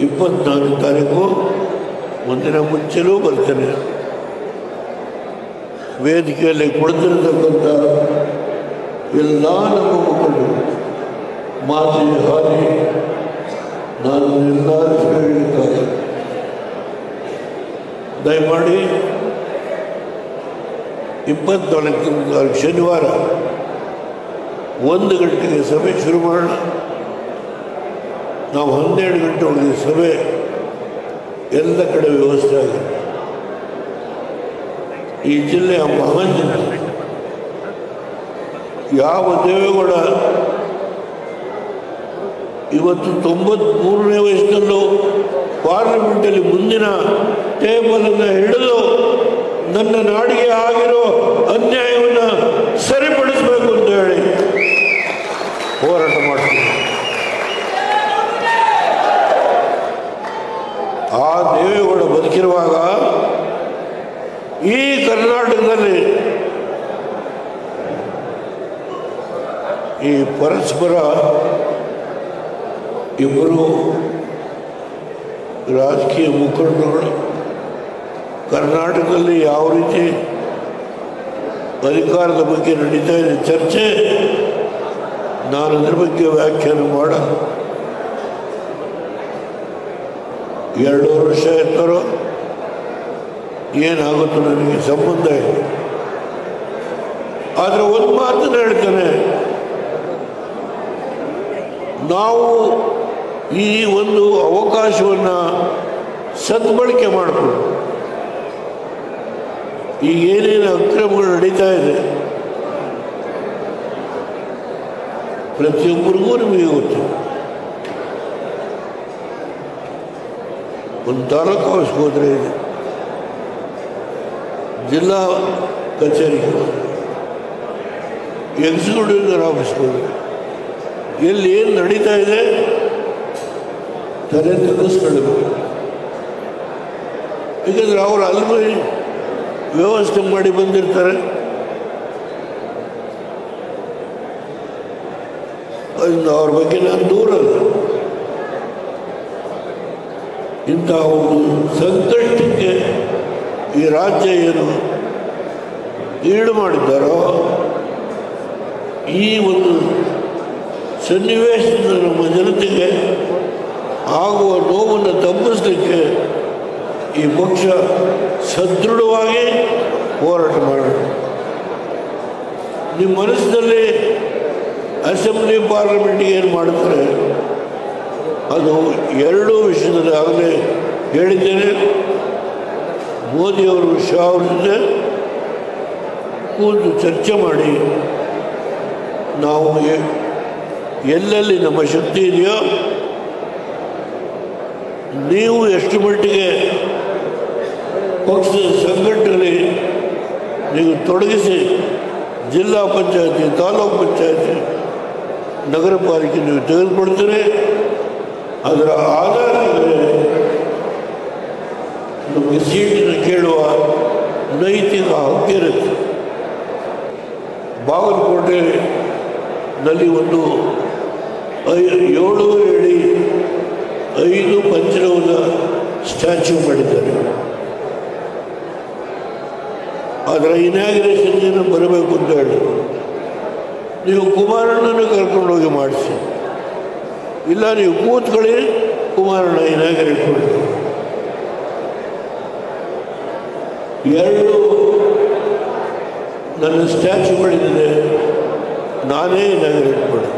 24 ತಾರೀಕು ಮುಂದಿನ ಮುಂಚೆನೂ ಬರ್ತೇನೆ. ವೇದಿಕೆಯಲ್ಲಿ ಕುಳಿತಿರತಕ್ಕಂಥ ಎಲ್ಲ ನಮ್ಮ ಮುಖಂಡರು ಮಾತಿ ಹಾದಿ ನಾನು ಎಲ್ಲರೂ ಹೇಳಲಿಕ್ಕಾಗ ದಯಮಾಡಿ 24 ಶನಿವಾರ 1 ಗಂಟೆಗೆ ಸಭೆ ಶುರು ಮಾಡೋಣ. ನಾವು 12 ಗಂಟೆ ಒಳಗೆ ಸಭೆ ಎಲ್ಲ ಕಡೆ ವ್ಯವಸ್ಥೆ ಆಗಿದೆ. ಈ ಜಿಲ್ಲೆಯ ಮಹಾನ್ ಜನ ಯಾವ ದೇವೇಗೌಡ ಇವತ್ತು 93ನೇ ವಯಸ್ಸಿನಲ್ಲೂ ಪಾರ್ಲಿಮೆಂಟಲ್ಲಿ ಮುಂದಿನ ಟೇಬಲನ್ನು ಹಿಡಿದು ನನ್ನ ನಾಡಿಗೆ ಆಗಿರೋ ಅನ್ಯಾಯವನ್ನು ಸರಿಪಡಿಸಬೇಕು ಅಂತ ಹೇಳಿ ಹೋರಾಟ ಮಾಡ್ತೀನಿ. ಆ ದೇವೇಗೌಡ ಬದುಕಿರುವಾಗ ಈ ಕರ್ನಾಟಕದಲ್ಲಿ ಈ ಪರಸ್ಪರ ಇಬ್ಬರು ರಾಜಕೀಯ ಮುಖಂಡರುಗಳು ಕರ್ನಾಟಕದಲ್ಲಿ ಯಾವ ರೀತಿ ಅಧಿಕಾರದ ಬಗ್ಗೆ ನಡೀತಾ ಇದೆ ಚರ್ಚೆ, ನಾನು ಅದ್ರ ಬಗ್ಗೆ ವ್ಯಾಖ್ಯಾನ ಮಾಡ 2 ವರ್ಷ ಇರ್ತಾರೋ ಏನಾಗುತ್ತೋ ನನಗೆ ಸಂಬಂಧ ಇದೆ. ಆದರೆ ಒಂದು ಮಾತನ್ನು ಹೇಳ್ತಾನೆ, ನಾವು ಈ ಒಂದು ಅವಕಾಶವನ್ನು ಸದ್ಬಳಕೆ ಮಾಡಿಕೊಂಡು ಈಗ ಏನೇನು ಅಕ್ರಮಗಳು ನಡೀತಾ ಇದೆ ಪ್ರತಿಯೊಬ್ಬರಿಗೂ ನಿಮಗೆ ಗೊತ್ತು. ಒಂದು ತಾಲೂಕು ಆಫೀಸ್ಗೆ ಹೋದರೆ ಇದೆ, ಜಿಲ್ಲಾ ಕಚೇರಿಗೆ ಹೋದರೆ, ಎಕ್ಸಿಕ್ಯೂಟಿವ್ ಆಫೀಸ್ಗೆ ಹೋದರೆ, ಎಲ್ಲಿ ಏನು ನಡೀತಾ ಇದೆ ತಲೆ ತಗ್ಗಿಸ್ಕೊಳ್ಬೇಕು. ಯಾಕಂದರೆ ಅವರು ಅಲ್ಲಿ ವ್ಯವಸ್ಥೆ ಮಾಡಿ ಬಂದಿರ್ತಾರೆ. ಅದರಿಂದ ಅವ್ರ ಬಗ್ಗೆ ನಾನು ದೂರಲ್ಲ. ಇಂತಹ ಒಂದು ಸಂಕಷ್ಟಕ್ಕೆ ಈ ರಾಜ್ಯ ಏನು ಈಡು ಮಾಡಿದ್ದಾರೋ ಈ ಒಂದು ಸನ್ನಿವೇಶದಿಂದ ನಮ್ಮ ಜನತೆಗೆ ಆಗುವ ನೋವನ್ನು ತಪ್ಪಿಸಲಿಕ್ಕೆ ಈ ಪಕ್ಷ ಸದೃಢವಾಗಿ ಹೋರಾಟ ಮಾಡೋಣ. ನಿಮ್ಮ ಮನಸ್ಸಿನಲ್ಲಿ ಅಸೆಂಬ್ಲಿ ಪಾರ್ಲಿಮೆಂಟ್ಗೆ ಏನು ಮಾಡ್ತಾರೆ ಅದು 2 ವಿಷಯದಲ್ಲಿ ಆಗಲೇ ಹೇಳಿದ್ದೇನೆ. ಮೋದಿಯವರು ಶಾ ಅವ್ರ ಜೊತೆ ಕೂತು ಚರ್ಚೆ ಮಾಡಿ ನಾವು ಎಲ್ಲೆಲ್ಲಿ ನಮ್ಮ ಶಕ್ತಿ ಇದೆಯೋ ನೀವು ಎಷ್ಟು ಮಟ್ಟಿಗೆ ಪಕ್ಷದ ಸಂಘಟನೆಯಲ್ಲಿ ನೀವು ತೊಡಗಿಸಿ ಜಿಲ್ಲಾ ಪಂಚಾಯತಿ, ತಾಲೂಕು ಪಂಚಾಯತಿ, ನಗರ ಪಾಲಿಕೆ ನೀವು ತೆಗೆದುಕೊಳ್ತೀರಿ. ಅದರ ಆಧಾರದ ಮೇಲೆ ನಮಗೆ ಸೀಟನ್ನು ಕೇಳುವ ನೈತಿಕ ಹಕ್ಕಿರುತ್ತೆ. ಬಾಗಲಕೋಟೆನಲ್ಲಿ ಒಂದು 7 ಅಡಿ 5 ಪಂಚಲೋಹದ ಸ್ಟ್ಯಾಚ್ಯೂ ಮಾಡಿದ್ದಾರೆ. ಅದರ ಇನಾಗ್ರೇಷನ್ ದಿನ ಬರಬೇಕು ಅಂತ ಹೇಳಿ ನೀವು ಕುಮಾರಣ್ಣನ ಕರ್ಕೊಂಡೋಗಿ ಮಾಡಿಸಿ, ಇಲ್ಲ ನೀವು ಕೂತ್ಕೊಳ್ಳಿ ಕುಮಾರಣ್ಣ ಇನಾಗ್ರೇಟ್ ಮಾಡಿ. 2 ನನ್ನ ಸ್ಟ್ಯಾಚ್ಯೂ ಮಾಡಿದ್ದೆ, ನಾನೇ ಇನಾಗ್ರೇಟ್ ಮಾಡಿ.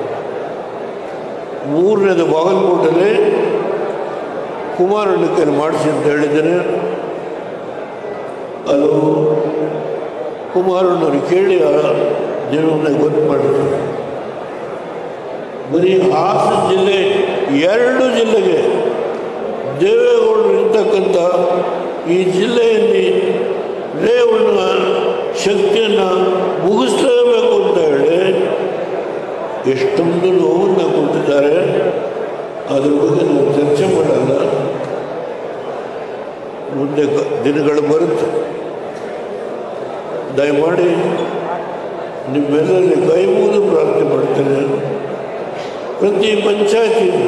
3ನೇದು ಬಾಗಲಕೋಟೆಯಲ್ಲಿ ಕುಮಾರಣ್ಣ ಕೈಲಿ ಮಾಡಿಸಿ ಅಂತ ಹೇಳಿದ್ದೇನೆ. ಅದು ಕುಮಾರಣ್ಣವ್ರು ಕೇಳಿ ಜನವನ್ನ ಗೊತ್ತು ಮಾಡಿದ್ರು. ಬರೀ ಹಾಸನ ಜಿಲ್ಲೆ 2 ಜಿಲ್ಲೆಗೆ ದೇವೇಗೌಡರು ಇರ್ತಕ್ಕಂಥ ಈ ಜಿಲ್ಲೆಯಲ್ಲಿ ರೇವಣ್ಣ ಶಕ್ತಿಯನ್ನು ಮುಗಿಸಲೇಬೇಕು ಅಂತ ಹೇಳಿ ಎಷ್ಟೊಂದು ನೋವನ್ನು ಕೊಟ್ಟಿದ್ದಾರೆ. ಅದ್ರ ಬಗ್ಗೆ ನಾವು ಚರ್ಚೆ ಮಾಡಲ್ಲ, ಮುಂದೆ ದಿನಗಳು ಬರುತ್ತೆ. ದಯಮಾಡಿ ನಿಮ್ಮೆಲ್ಲರಲ್ಲಿ ಕೈ ಮುಗಿದು ಪ್ರಾರ್ಥನೆ ಮಾಡ್ತೇನೆ. ಪ್ರತಿ ಪಂಚಾಯತಿಯಿಂದ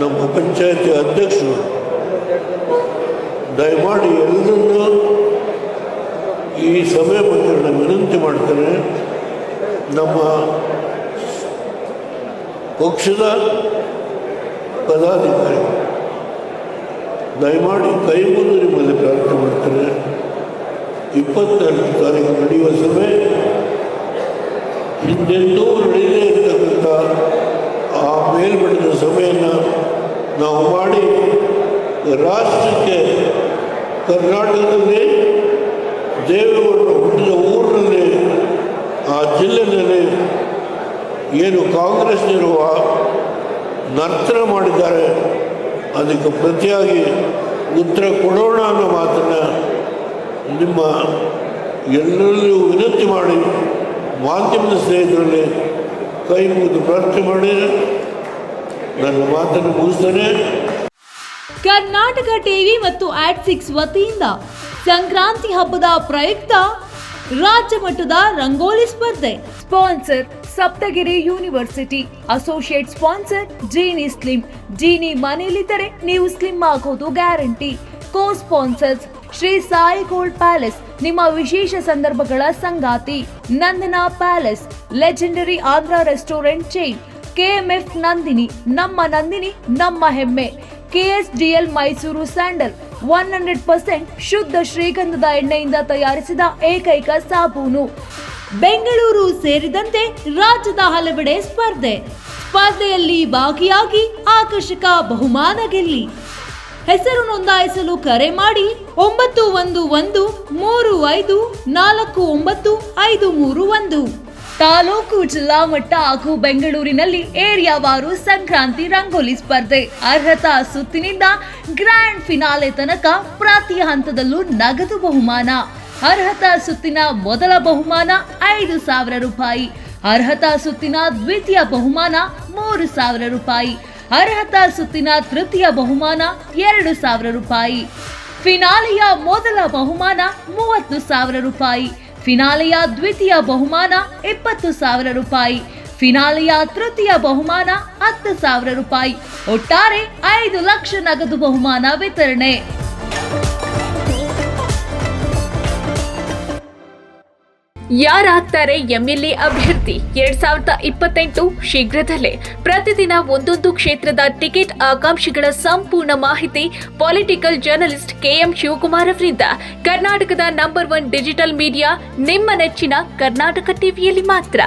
ನಮ್ಮ ಪಂಚಾಯತಿ ಅಧ್ಯಕ್ಷರು ದಯಮಾಡಿ ಎಲ್ಲರನ್ನೂ ಈ ಸಭೆ ಬಗ್ಗೆ ನಾನು ವಿನಂತಿ ಮಾಡ್ತೇನೆ. ನಮ್ಮ ಪಕ್ಷದ ಪದಾಧಿಕಾರಿ ದಯಮಾಡಿ ಕೈ ಮುಗಿದು ನಿಮ್ಮಲ್ಲಿ ಪ್ರಾರ್ಥನೆ ಮಾಡ್ತೇನೆ. 22 ತಾರೀಕು ನಡೆಯುವ ಸಭೆ ಹಿಂದೆಂದೂ ನಡೆಯದೇ ಇರತಕ್ಕಂಥ ಆ ಮೇಲ್ಮಟ್ಟದ ಸಭೆಯನ್ನು ನಾವು ಮಾಡಿ ರಾಷ್ಟ್ರಕ್ಕೆ ಕರ್ನಾಟಕದಲ್ಲಿ ದೇವೇಗೌಡರು ಹುಟ್ಟಿದ ಊರಿನಲ್ಲಿ ಆ ಜಿಲ್ಲೆಯಲ್ಲಿ ಏನು ಕಾಂಗ್ರೆಸ್ನಿರುವ ನರ್ತನ ಮಾಡಿದ್ದಾರೆ ಅದಕ್ಕೆ ಪ್ರತಿಯಾಗಿ ಉತ್ತರ ಕೊಡೋಣ ಅನ್ನೋ ಮಾತನ್ನು ನಿಮ್ಮ ಎಲ್ಲರಲ್ಲೂ ವಿನಂತಿ ಮಾಡಿ ಮಾಧ್ಯಮದ ಸ್ನೇಹಿತರಲ್ಲಿ ಕೈ ಮುಗಿದು ಪ್ರಾರ್ಥನೆ ಮಾಡಿ ನನ್ನ ಮಾತನ್ನು ಮುಗಿಸ್ತೇನೆ. ಕರ್ನಾಟಕ ಟಿವಿ ಮತ್ತು ಆಟ್6 ವತಿಯಿಂದ ಸಂಕ್ರಾಂತಿ ಹಬ್ಬದ ಪ್ರಯುಕ್ತ ರಾಜ್ಯ ಮಟ್ಟದ ರಂಗೋಲಿ ಸ್ಪರ್ಧೆ. Sponsor Saptagiri University. Associate sponsor Genie Slim. Genie ಮನೆಯಲ್ಲಿದ್ದರೆ ನೀವು ಸ್ಲಿಮ್ ಆಗೋದು guarantee. Co sponsors Shri Sai Gold Palace, ನಿಮ್ಮ ವಿಶೇಷ ಸಂದರ್ಭಗಳ ಸಂಗಾತಿ. Nandana Palace, legendary Andhra restaurant chain. KMF Nandini, ನಮ್ಮ ನಂದಿನಿ ನಮ್ಮ ಹೆಮ್ಮೆ. KSDL ಮೈಸೂರು ಸ್ಯಾಂಡಲ್, 100% ಶುದ್ಧ ಶ್ರೀಗಂಧದ ಎಣ್ಣೆಯಿಂದ ತಯಾರಿಸಿದ ಏಕೈಕ ಸಾಬೂನು. ಬೆಂಗಳೂರು ಸೇರಿದಂತೆ ರಾಜ್ಯದ ಹಲವೆಡೆ ಸ್ಪರ್ಧೆಯಲ್ಲಿ ಭಾಗಿಯಾಗಿ ಆಕರ್ಷಕ ಬಹುಮಾನ ಗೆಲ್ಲಿ. ಹೆಸರು ನೋಂದಾಯಿಸಲು ಕರೆ ಮಾಡಿ 9113549531. ತಾಲೂಕು, ಜಿಲ್ಲಾ ಮಟ್ಟ ಹಾಗೂ ಬೆಂಗಳೂರಿನಲ್ಲಿ ಏರಿಯಾವಾರು ಸಂಕ್ರಾಂತಿ ರಂಗೋಲಿ ಸ್ಪರ್ಧೆ. ಅರ್ಹತಾ ಸುತ್ತಿನಿಂದ ಗ್ರ್ಯಾಂಡ್ ಫಿನಾಲೆ ತನಕ ಪ್ರತಿ ಹಂತದಲ್ಲೂ ನಗದು ಬಹುಮಾನ. ಅರ್ಹತಾ ಸುತ್ತಿನ ಮೊದಲ ಬಹುಮಾನ 5,000 ರೂಪಾಯಿ. ಅರ್ಹತಾ ಸುತ್ತಿನ ದ್ವಿತೀಯ ಬಹುಮಾನ 3,000 ರೂಪಾಯಿ. ಅರ್ಹತಾ ಸುತ್ತಿನ ತೃತೀಯ ಬಹುಮಾನ 2,000 ರೂಪಾಯಿ. ಫಿನಾಲೆಯ ಮೊದಲ ಬಹುಮಾನ 30,000 ರೂಪಾಯಿ. ಫಿನಾಲೆಯ ದ್ವಿತೀಯ ಬಹುಮಾನ 20,000 ರೂಪಾಯಿ. ಫಿನಾಲೆಯ ತೃತೀಯ ಬಹುಮಾನ 10,000 ರೂಪಾಯಿ. ಒಟ್ಟಾರೆ 5 ಲಕ್ಷ ನಗದು ಬಹುಮಾನ ವಿತರಣೆ. ಯಾರಾಗ್ತಾರೆ MLA ಅಭ್ಯರ್ಥಿ 2028 ಶೀಘ್ರದಲ್ಲೇ. ಪ್ರತಿದಿನ ಒಂದೊಂದು ಕ್ಷೇತ್ರದ ಟಿಕೆಟ್ ಆಕಾಂಕ್ಷಿಗಳ ಸಂಪೂರ್ಣ ಮಾಹಿತಿ ಪೊಲಿಟಿಕಲ್ ಜರ್ನಲಿಸ್ಟ್ KM ಶಿವಕುಮಾರ್ ಅವರಿಂದ. ಕರ್ನಾಟಕದ ನಂಬರ್ 1 ಡಿಜಿಟಲ್ ಮೀಡಿಯಾ ನಿಮ್ಮ ನೆಚ್ಚಿನ ಕರ್ನಾಟಕ ಟಿವಿಯಲ್ಲಿ ಮಾತ್ರ.